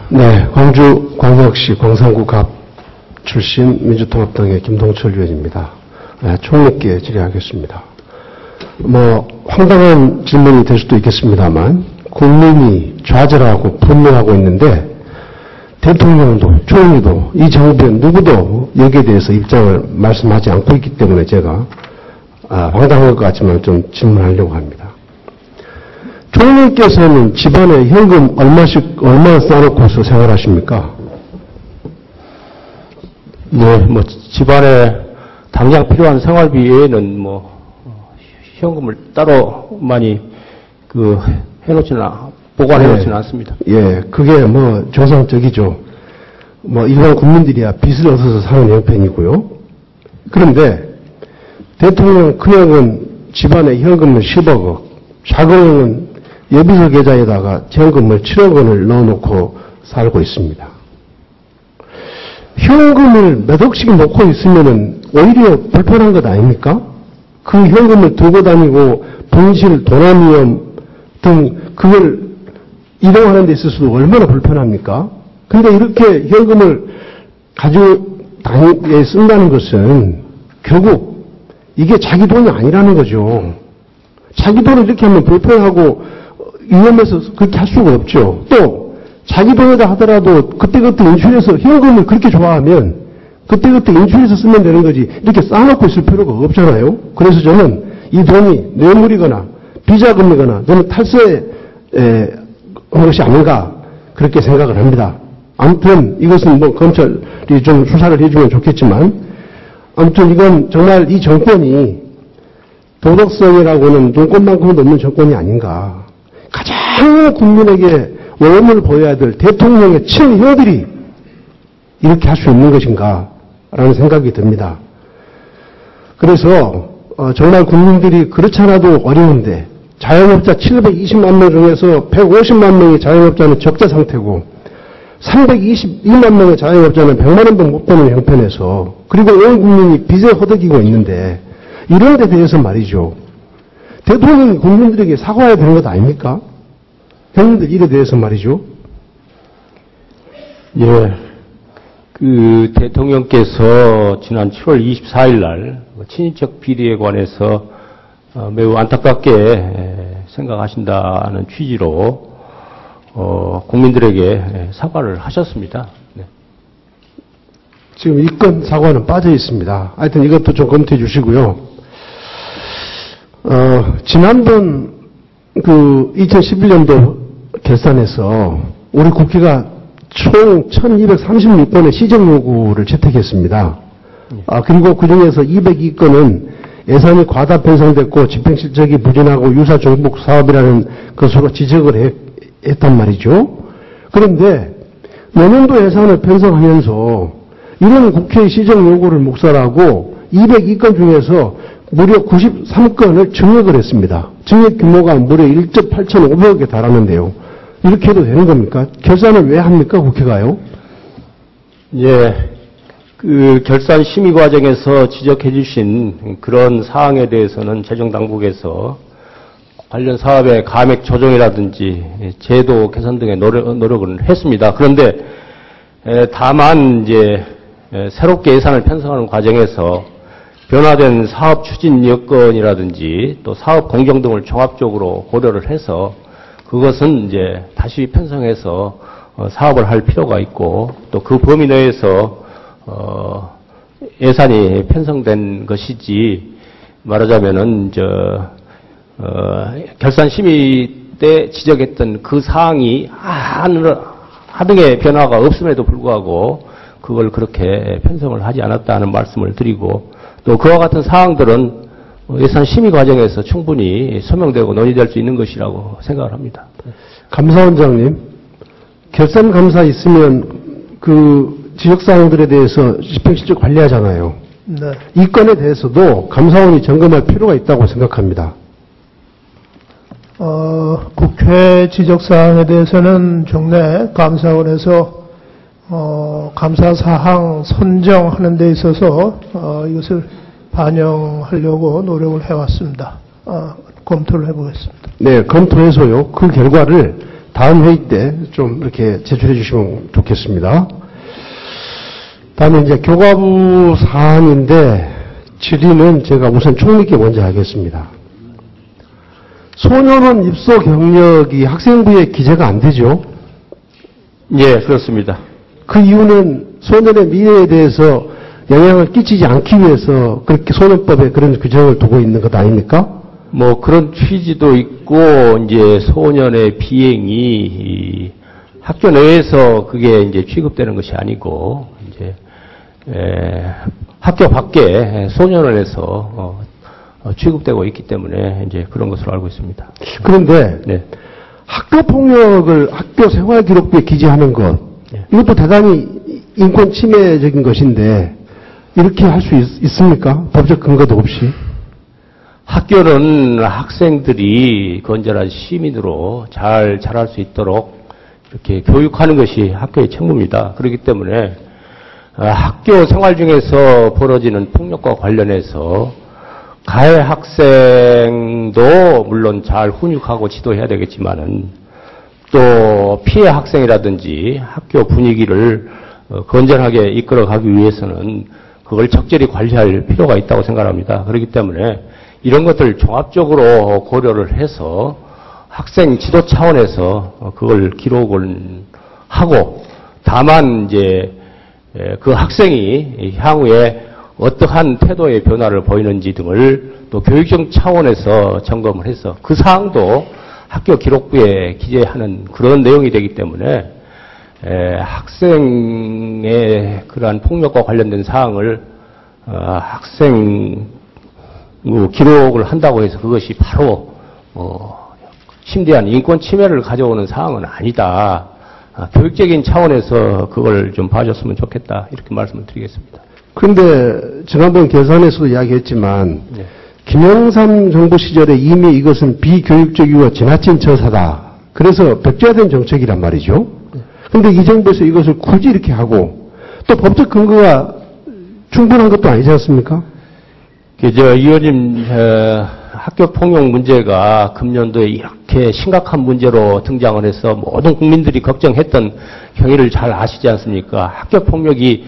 네, 광주광역시 광산구갑 출신 민주통합당의 김동철 의원입니다. 네, 총리께 질의하겠습니다. 황당한 질문이 될 수도 있겠습니다만, 국민이 좌절하고 분노하고 있는데, 대통령도, 총리도, 이 정부의 누구도 여기에 대해서 입장을 말씀하지 않고 있기 때문에 제가, 황당할 것 같지만 좀 질문하려고 합니다. 총리께서는 집안에 현금 얼마 쌓아놓고서 생활하십니까? 네, 집안에 당장 필요한 생활비 외에는 현금을 따로 많이 보관해놓지는 않습니다. 예, 그게 정상적이죠. 일반 국민들이야 빚을 얻어서 사는 형편이고요. 그런데 대통령 큰형은 집안에 현금을 10억 원, 작은형은 예비서 계좌에다가 현금을 7억 원을 넣어놓고 살고 있습니다. 현금을 몇 억씩 놓고 있으면은 오히려 불편한 것 아닙니까? 그 현금을 들고 다니고 분실, 도난위험 등 그걸 이동하는 데 있어서도 얼마나 불편합니까? 근데 이렇게 현금을 가지고 다니게 쓴다는 것은 결국 이게 자기 돈이 아니라는 거죠. 자기 돈을 이렇게 하면 불편하고 위험해서 그렇게 할 수가 없죠. 또 자기 돈이다 하더라도 그때그때 인출해서 현금을 그렇게 좋아하면 그때그때 인출해서 쓰면 되는 거지 이렇게 쌓아놓고 있을 필요가 없잖아요. 그래서 저는 이 돈이 뇌물이거나 비자금이거나 너무 탈세한 것이 아닌가 그렇게 생각을 합니다. 아무튼 이것은 검찰이 좀 수사를 해주면 좋겠지만 아무튼 이건 정말 이 정권이 도덕성이라고는 눈꽃만큼은 없는 정권이 아닌가. 가장 국민에게 원을 보여야 될 대통령의 친형들이 이렇게 할 수 있는 것인가 라는 생각이 듭니다. 그래서 정말 국민들이 그렇지 않아도 어려운데 자영업자 720만 명 중에서 150만 명의 자영업자는 적자 상태고 322만 명의 자영업자는 100만 원도 못 버는 형편에서 그리고 온 국민이 빚에 허덕이고 있는데 이런 데 대해서 말이죠. 대통령이 국민들에게 사과해야 되는 것 아닙니까? 형님들 일에 대해서 말이죠. 예. 대통령께서 지난 7월 24일 날 친인척 비리에 관해서 매우 안타깝게 생각하신다는 취지로 국민들에게 사과를 하셨습니다. 네. 지금 이 건 사과는 빠져 있습니다. 하여튼 이것도 좀 검토해 주시고요. 지난번 2011년도 결산에서 우리 국회가 총 1236건의 시정 요구를 채택했습니다. 그리고 그 중에서 202건은 예산이 과다 편성됐고 집행실적이 부진하고 유사 종북 사업이라는 것으로 지적을 했단 말이죠. 그런데 내년도 예산을 편성하면서 이런 국회의 시정 요구를 묵살하고 202건 중에서 무려 93건을 증액을 했습니다. 증액 규모가 무려 1조 8,500억에 달하는데요. 이렇게 해도 되는 겁니까? 결산을 왜 합니까? 국회가요? 예. 결산 심의 과정에서 지적해 주신 그런 사항에 대해서는 재정당국에서 관련 사업의 감액 조정이라든지 제도 개선 등의 노력을 했습니다. 그런데 다만 새롭게 예산을 편성하는 과정에서 변화된 사업 추진 여건이라든지 또 사업 공정 등을 종합적으로 고려를 해서 그것은 다시 편성해서 사업을 할 필요가 있고 또 그 범위 내에서 예산이 편성된 것이지 말하자면은 결산 심의 때 지적했던 그 사항이 하등의 변화가 없음에도 불구하고 그걸 그렇게 편성을 하지 않았다는 말씀을 드리고 또 그와 같은 사항들은 예산 심의 과정에서 충분히 소명되고 논의될 수 있는 것이라고 생각을 합니다. 감사원장님, 결산감사 있으면 그 지적사항들에 대해서 집행실적 관리하잖아요. 네. 이 건에 대해서도 감사원이 점검할 필요가 있다고 생각합니다. 국회 지적사항에 대해서는 종래 감사원에서 감사사항 선정하는 데 있어서 이것을 반영하려고 노력을 해왔습니다. 검토를 해보겠습니다. 네, 검토해서요. 그 결과를 다음 회의 때 좀 이렇게 제출해 주시면 좋겠습니다. 다음에 이제 교과부 사안인데 질의는 제가 우선 총리께 먼저 하겠습니다. 소년원 입소 경력이 학생부에 기재가 안 되죠? 예, 그렇습니다. 그 이유는 소년의 미래에 대해서 영향을 끼치지 않기 위해서 그렇게 소년법에 그런 규정을 두고 있는 것 아닙니까? 뭐 그런 취지도 있고 이제 소년의 비행이 학교 내에서 그게 이제 취급되는 것이 아니고 이제 학교 밖에 소년원에서 취급되고 있기 때문에 이제 그런 것으로 알고 있습니다. 그런데 네. 학교 폭력을 학교 생활 기록부에 기재하는 것 네. 이것도 대단히 인권 침해적인 것인데 이렇게 할 수 있습니까? 법적 근거도 없이. 학교는 학생들이 건전한 시민으로 잘 자랄 수 있도록 이렇게 교육하는 것이 학교의 책무입니다. 그렇기 때문에 학교 생활 중에서 벌어지는 폭력과 관련해서 가해 학생도 물론 잘 훈육하고 지도해야 되겠지만은 또 피해 학생이라든지 학교 분위기를 건전하게 이끌어가기 위해서는 그걸 적절히 관리할 필요가 있다고 생각합니다. 그렇기 때문에 이런 것들 종합적으로 고려를 해서 학생 지도 차원에서 그걸 기록을 하고 다만 이제 그 학생이 향후에 어떠한 태도의 변화를 보이는지 등을 또 교육적 차원에서 점검을 해서 그 사항도 학교 기록부에 기재하는 그런 내용이 되기 때문에 학생의 그러한 폭력과 관련된 사항을 학생 기록을 한다고 해서 그것이 바로 심대한 인권 침해를 가져오는 사항은 아니다. 교육적인 차원에서 그걸 좀 봐줬으면 좋겠다. 이렇게 말씀을 드리겠습니다. 그런데 지난번 개선에서도 이야기했지만 네. 김영삼 정부 시절에 이미 이것은 비교육적이고 지나친 처사다. 그래서 백지화된 정책이란 말이죠. 그런데 이 정부에서 이것을 굳이 이렇게 하고 또 법적 근거가 충분한 것도 아니지 않습니까? 의원님, 학교 폭력 문제가 금년도에 이렇게 심각한 문제로 등장을 해서 모든 국민들이 걱정했던 경위를 잘 아시지 않습니까? 학교 폭력이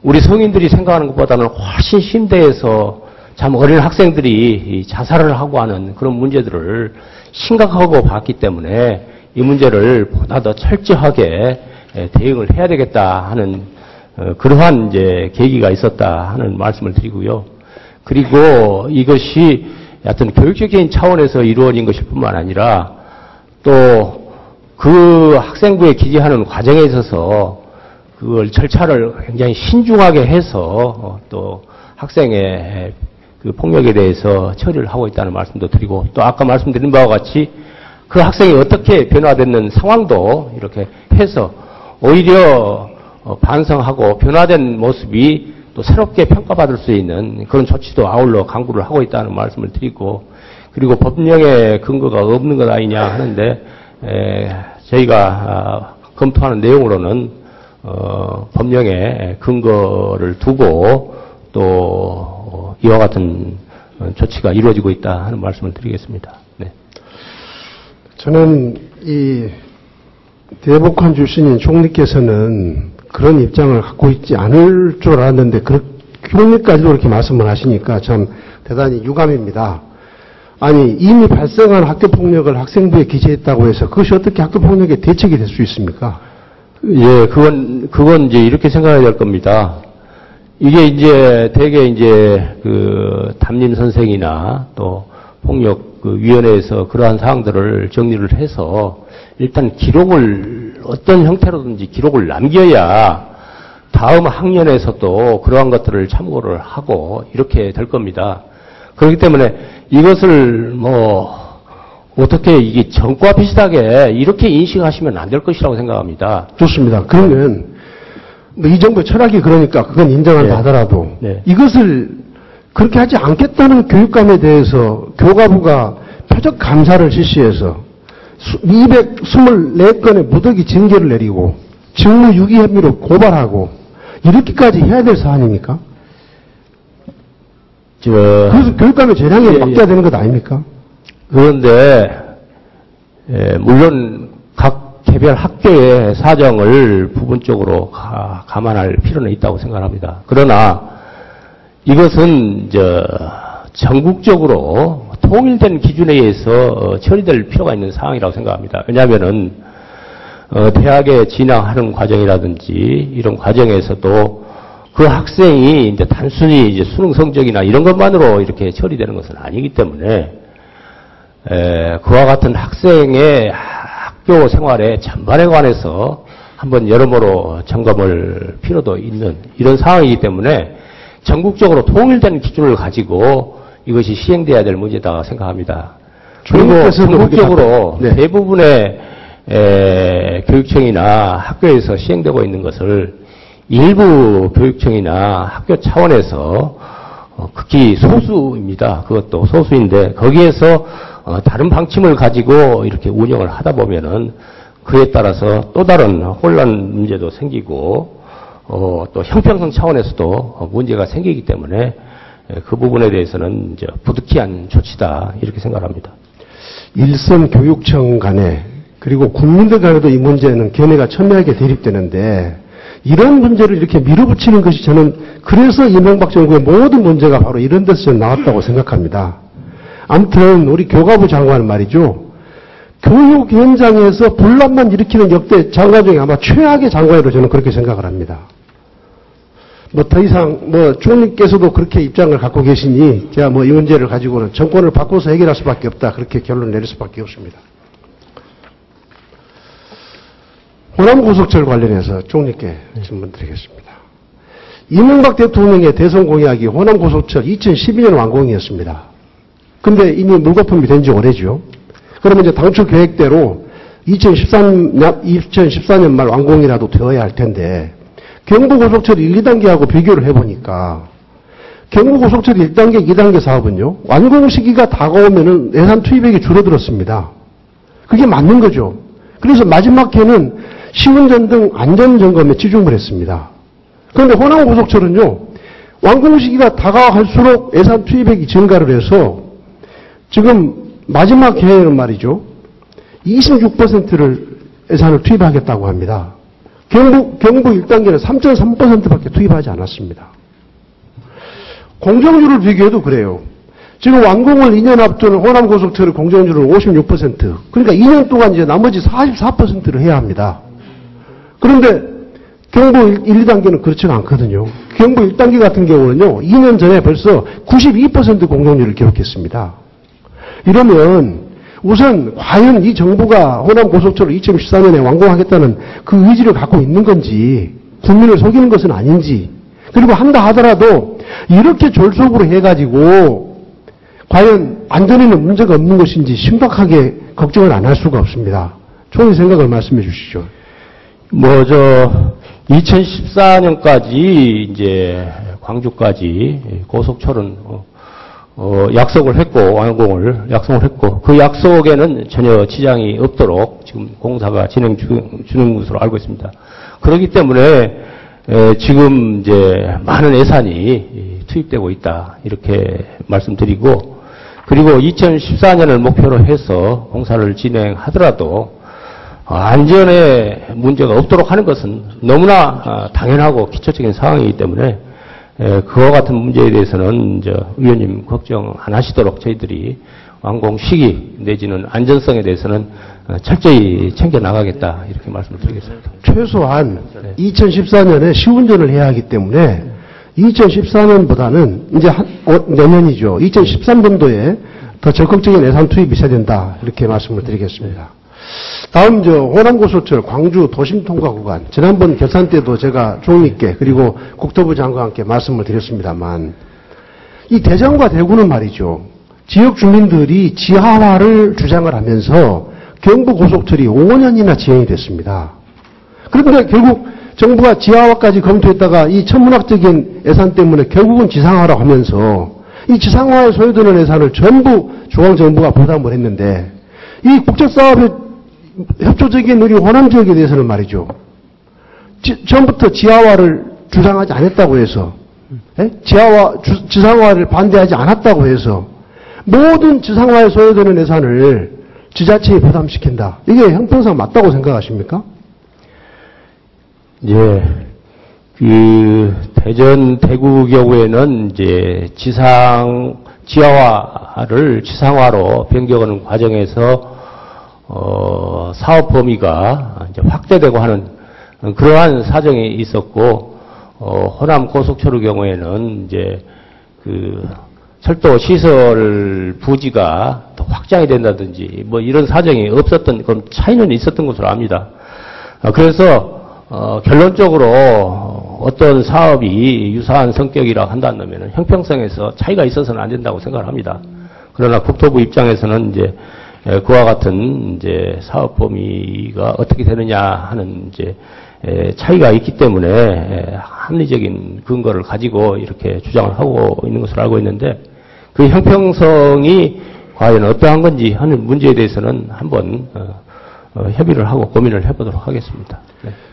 우리 성인들이 생각하는 것보다는 훨씬 심대해서 참 어린 학생들이 자살을 하고 하는 그런 문제들을 심각하고 봤기 때문에 이 문제를 보다 더 철저하게 대응을 해야 되겠다 하는 그러한 이제 계기가 있었다 하는 말씀을 드리고요. 그리고 이것이 여하튼 교육적인 차원에서 이루어진 것일 뿐만 아니라 또 그 학생부에 기재하는 과정에 있어서 그걸 절차를 굉장히 신중하게 해서 또 학생의 그 폭력에 대해서 처리를 하고 있다는 말씀도 드리고 또 아까 말씀드린 바와 같이 그 학생이 어떻게 변화됐는 상황도 이렇게 해서 오히려 반성하고 변화된 모습이 또 새롭게 평가받을 수 있는 그런 조치도 아울러 강구를 하고 있다는 말씀을 드리고 그리고 법령의 근거가 없는 것 아니냐 하는데 저희가 검토하는 내용으로는 법령의 근거를 두고 또 이와 같은 조치가 이루어지고 있다 하는 말씀을 드리겠습니다. 네. 저는 이 대법관 출신인 총리께서는 그런 입장을 갖고 있지 않을 줄 알았는데 총리까지도 그렇게 말씀을 하시니까 참 대단히 유감입니다. 아니 이미 발생한 학교폭력을 학생부에 기재했다고 해서 그것이 어떻게 학교폭력의 대책이 될 수 있습니까? 예, 그건 이제 이렇게 생각해야 될 겁니다. 이게 이제 대개 이제 그 담임 선생이나 또 폭력 그 위원회에서 그러한 사항들을 정리를 해서 일단 기록을 어떤 형태로든지 기록을 남겨야 다음 학년에서도 그러한 것들을 참고를 하고 이렇게 될 겁니다. 그렇기 때문에 이것을 뭐 어떻게 이게 전과 비슷하게 이렇게 인식하시면 안 될 것이라고 생각합니다. 좋습니다. 그러면 뭐 이 정부의 철학이 그러니까 그건 인정한다 네. 하더라도 네. 이것을 그렇게 하지 않겠다는 교육감에 대해서 교과부가 표적 감사를 실시해서 224건의 무더기 징계를 내리고 직무유기 혐의로 고발하고 이렇게까지 해야 될 사안입니까? 그래서 교육감의 재량에 맡겨야 되는 것 아닙니까? 그런데 물론 각 개별 학교의 사정을 부분적으로 감안할 필요는 있다고 생각합니다. 그러나 이것은 전국적으로 통일된 기준에 의해서 처리될 필요가 있는 상황이라고 생각합니다. 왜냐하면은 대학에 진학하는 과정이라든지 이런 과정에서도 그 학생이 이제 단순히 이제 수능 성적이나 이런 것만으로 이렇게 처리되는 것은 아니기 때문에 그와 같은 학생의 학교 생활의 전반에 관해서 한번 여러모로 점검할 필요도 있는 이런 상황이기 때문에 전국적으로 통일된 기준을 가지고 이것이 시행돼야 될 문제다 생각합니다. 그리고 전국적으로 네. 대부분의 교육청이나 학교에서 시행되고 있는 것을 일부 교육청이나 학교 차원에서 극히 소수입니다. 그것도 소수인데 거기에서 다른 방침을 가지고 이렇게 운영을 하다 보면은 그에 따라서 또 다른 혼란 문제도 생기고 또 형평성 차원에서도 문제가 생기기 때문에 그 부분에 대해서는 이제 부득이한 조치다 이렇게 생각합니다. 일선 교육청 간에 그리고 국민들 간에도 이 문제는 견해가 첨예하게 대립되는데 이런 문제를 이렇게 밀어붙이는 것이 저는 그래서 이명박 정부의 모든 문제가 바로 이런 데서 나왔다고 생각합니다. 아무튼 우리 교과부 장관은 말이죠. 교육 현장에서 분란만 일으키는 역대 장관 중에 아마 최악의 장관으로 저는 그렇게 생각을 합니다. 더 이상 총리께서도 그렇게 입장을 갖고 계시니 제가 이 문제를 가지고는 정권을 바꿔서 해결할 수밖에 없다. 그렇게 결론을 내릴 수밖에 없습니다. 호남고속철 관련해서 총리께 질문 드리겠습니다. 이명박 대통령의 대선 공약이 호남고속철 2012년 완공이었습니다. 근데 이미 물거품이 된 지 오래죠. 그러면 이제 당초 계획대로 2014년 말 완공이라도 되어야 할 텐데 경부고속철 1, 2단계하고 비교를 해보니까 경부고속철 1단계, 2단계 사업은요. 완공 시기가 다가오면은 예산 투입액이 줄어들었습니다. 그게 맞는 거죠. 그래서 마지막 해는 시운전 등 안전점검에 집중을 했습니다. 그런데 호남고속철은요. 완공 시기가 다가갈수록 예산 투입액이 증가를 해서 지금 마지막 해에는 말이죠. 26%를 예산을 투입하겠다고 합니다. 경부 1단계는 3.3%밖에 투입하지 않았습니다. 공정률을 비교해도 그래요. 지금 완공을 2년 앞둔 호남고속철의 공정률은 56%. 그러니까 2년 동안 이제 나머지 44%를 해야 합니다. 그런데 경부 1, 2단계는 그렇지가 않거든요. 경부 1단계 같은 경우는요. 2년 전에 벌써 92% 공정률을 기록했습니다. 이러면 우선 과연 이 정부가 호남고속철을 2014년에 완공하겠다는 그 의지를 갖고 있는 건지 국민을 속이는 것은 아닌지 그리고 한다 하더라도 이렇게 졸속으로 해가지고 과연 안전에는 문제가 없는 것인지 심각하게 걱정을 안 할 수가 없습니다. 총리 생각을 말씀해 주시죠. 2014년까지 이제 광주까지 고속철은 약속을 했고 완공을 약속을 했고 그 약속에는 전혀 지장이 없도록 지금 공사가 진행 중인 것으로 알고 있습니다. 그렇기 때문에 지금 이제 많은 예산이 투입되고 있다 이렇게 말씀드리고 그리고 2014년을 목표로 해서 공사를 진행하더라도 안전에 문제가 없도록 하는 것은 너무나 당연하고 기초적인 상황이기 때문에 그와 같은 문제에 대해서는 의원님 걱정 안 하시도록 저희들이 완공 시기 내지는 안전성에 대해서는 철저히 챙겨나가겠다 이렇게 말씀을 드리겠습니다. 최소한 2014년에 시운전을 해야 하기 때문에 2014년보다는 이제 내년이죠. 2013년도에 더 적극적인 예산 투입이 있어야 된다 이렇게 말씀을 드리겠습니다. 다음 호남고속철 광주 도심통과 구간 지난번 결산 때도 제가 총리께 그리고 국토부 장관께 말씀을 드렸습니다만 이 대전과 대구는 말이죠. 지역 주민들이 지하화를 주장을 하면서 경부고속철이 5년이나 진행이 됐습니다. 그런데 결국 정부가 지하화까지 검토했다가 이 천문학적인 예산 때문에 결국은 지상화라고 하면서 이 지상화에 소요되는 예산을 전부 중앙정부가 부담을 했는데 이 국책사업의 협조적인 우리 호남 지역에 대해서는 말이죠. 처음부터 지하화를 주장하지 않았다고 해서 지상화를 반대하지 않았다고 해서 모든 지상화에 소요되는 예산을 지자체에 부담시킨다. 이게 형평상 맞다고 생각하십니까? 예. 대전, 대구 경우에는 이제 지하화를 지상화로 변경하는 과정에서, 사업 범위가 이제 확대되고 하는 그러한 사정이 있었고, 호남 고속철도 경우에는 이제 철도 시설 부지가 더 확장이 된다든지 뭐 이런 사정이 없었던, 그런 차이는 있었던 것으로 압니다. 그래서, 결론적으로 어떤 사업이 유사한 성격이라 한다면 형평성에서 차이가 있어서는 안 된다고 생각을 합니다. 그러나 국토부 입장에서는 이제 그와 같은 이제 사업 범위가 어떻게 되느냐 하는 이제 차이가 있기 때문에 합리적인 근거를 가지고 이렇게 주장을 하고 있는 것으로 알고 있는데 그 형평성이 과연 어떠한 건지 하는 문제에 대해서는 한번 협의를 하고 고민을 해보도록 하겠습니다.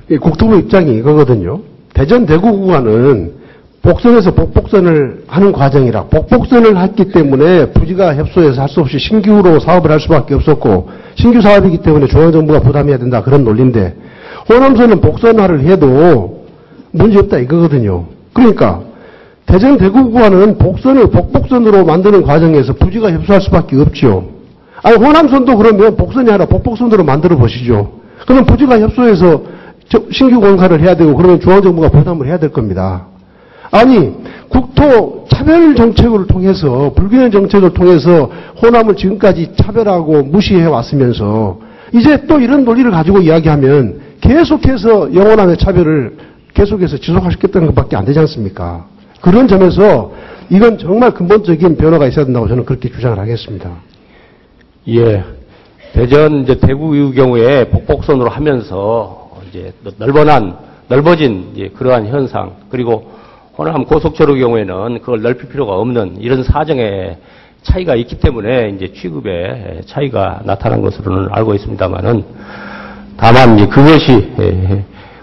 네. 국토부 입장이 이거거든요. 대전 대구 구간은 복선에서 복복선을 하는 과정이라 복복선을 했기 때문에 부지가 협소해서 할 수 없이 신규로 사업을 할 수밖에 없었고 신규 사업이기 때문에 중앙정부가 부담해야 된다 그런 논리인데 호남선은 복선화를 해도 문제없다 이거거든요. 그러니까 대전 대구 구간은 복복선으로 만드는 과정에서 부지가 협소할 수밖에 없죠. 아니 호남선도 그러면 복선이 아니라 복복선으로 만들어 보시죠. 그럼 부지가 협소해서 신규 공사를 해야 되고 그러면 중앙정부가 부담을 해야 될 겁니다. 아니 국토 차별 정책을 통해서 불균형 정책을 통해서 호남을 지금까지 차별하고 무시해 왔으면서 이제 또 이런 논리를 가지고 이야기하면 계속해서 영원함의 차별을 계속해서 지속하시겠다는 것밖에 안 되지 않습니까? 그런 점에서 이건 정말 근본적인 변화가 있어야 된다고 저는 그렇게 주장을 하겠습니다. 예. 대전, 이제 대구 경우에 복복선으로 하면서 이제 넓어진 이제 그러한 현상, 그리고 호남 고속철도 경우에는 그걸 넓힐 필요가 없는 이런 사정의 차이가 있기 때문에 이제 취급에 차이가 나타난 것으로는 알고 있습니다만은 다만 이제 그것이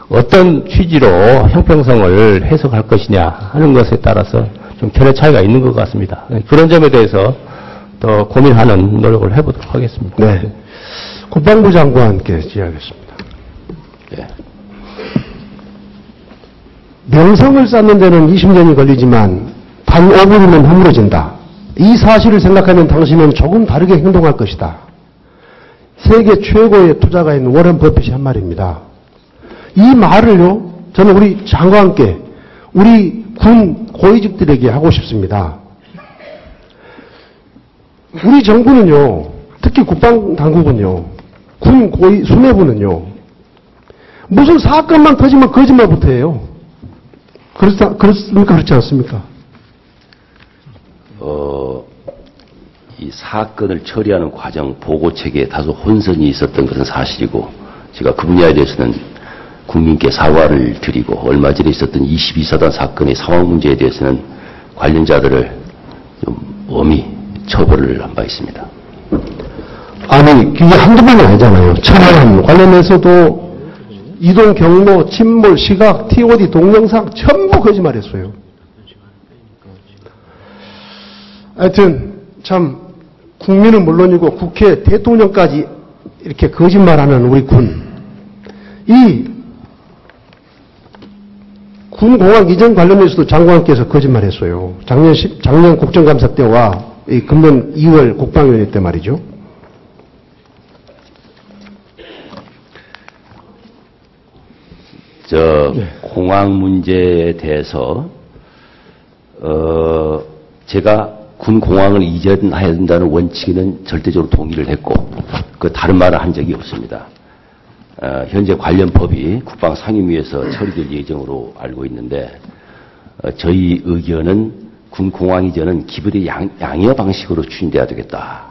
어떤 취지로 형평성을 해석할 것이냐 하는 것에 따라서 좀 견해 차이가 있는 것 같습니다. 그런 점에 대해서 더 고민하는 노력을 해보도록 하겠습니다. 네. 국방부 장관께 질의하겠습니다. 네. 명성을 쌓는 데는 20년이 걸리지만 단 5분이면 허물어진다. 이 사실을 생각하면 당신은 조금 다르게 행동할 것이다. 세계 최고의 투자가인 워런 버핏이 한 말입니다. 이 말을요, 저는 우리 장관께, 우리 군 고위직들에게 하고 싶습니다. 우리 정부는요, 특히 국방당국은요, 군 고위 수뇌부는요, 무슨 사건만 터지면 거짓말부터 해요. 그렇습니까? 그렇지 않습니까? 이 사건을 처리하는 과정 보고 체계에 다소 혼선이 있었던 것은 사실이고, 제가 그 분야에 대해서는 국민께 사과를 드리고, 얼마 전에 있었던 22사단 사건의 상황 문제에 대해서는 관련자들을 좀 엄히 처벌을 한 바 있습니다. 아니, 이게 한두 번이 아니잖아요. 천안 관련해서도 이동 경로, 침몰, 시각, TOD, 동영상 전부 거짓말했어요. 하여튼 참 국민은 물론이고 국회, 대통령까지 이렇게 거짓말하는 우리 군. 이 군공항 이전 관련해서도 장관께서 거짓말했어요. 작년 국정감사 때와 이 금년 2월 국방위원회 때 말이죠. 공항 문제에 대해서 제가 군 공항을 이전해야 된다는 원칙에는 절대적으로 동의를 했고 그 다른 말을 한 적이 없습니다. 현재 관련 법이 국방상임위에서 처리될 예정으로 알고 있는데 저희 의견은 군 공항 이전은 기본의 양해 방식으로 추진돼야 되겠다.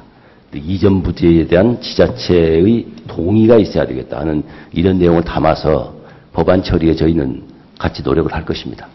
이전 부지에 대한 지자체의 동의가 있어야 되겠다 하는 이런 내용을 담아서 법안 처리에 저희는 같이 노력을 할 것입니다.